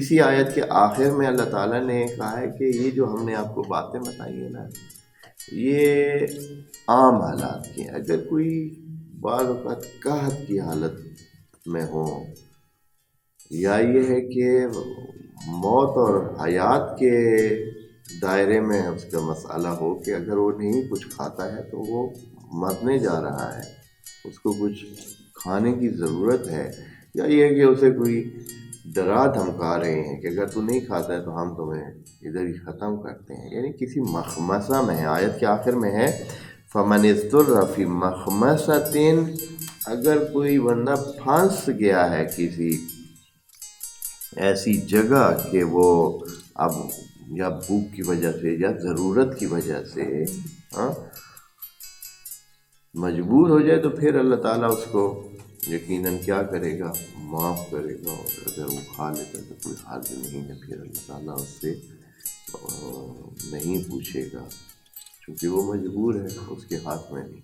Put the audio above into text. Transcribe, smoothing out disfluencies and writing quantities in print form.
اسی آیت کے آخر میں اللہ تعالیٰ نے کہا ہے کہ یہ جو ہم نے آپ کو باتیں بتائی ہیں نا، یہ عام حالات کی ہیں۔ اگر کوئی بعض اوقات قحط کی حالت میں ہو، یا یہ ہے کہ موت اور حیات کے دائرے میں اس کا مسئلہ ہو کہ اگر وہ نہیں کچھ کھاتا ہے تو وہ مرنے جا رہا ہے، اس کو کچھ کھانے کی ضرورت ہے، یا یہ ہے کہ اسے کوئی ڈرا دھمکا رہے ہیں کہ اگر تو نہیں کھاتا ہے تو ہم تمہیں ادھر ہی ختم کرتے ہیں، یعنی کسی مخمصہ میں ہے۔ آیت کے آخر میں ہے فَمَنِ اضْطُرَّ فِي مَخْمَصَةٍ، اگر کوئی بندہ پھنس گیا ہے کسی ایسی جگہ کہ وہ اب یا بھوک کی وجہ سے یا ضرورت کی وجہ سے مجبور ہو جائے، تو پھر اللہ تعالیٰ اس کو یقیناً کیا کرے گا، معاف کرے گا، اور اگر وہ کھا لیتا تو کوئی حرج نہیں ہے، پھر اللہ تعالیٰ اس سے نہیں پوچھے گا، کیونکہ وہ مجبور ہے، اس کے ہاتھ میں نہیں۔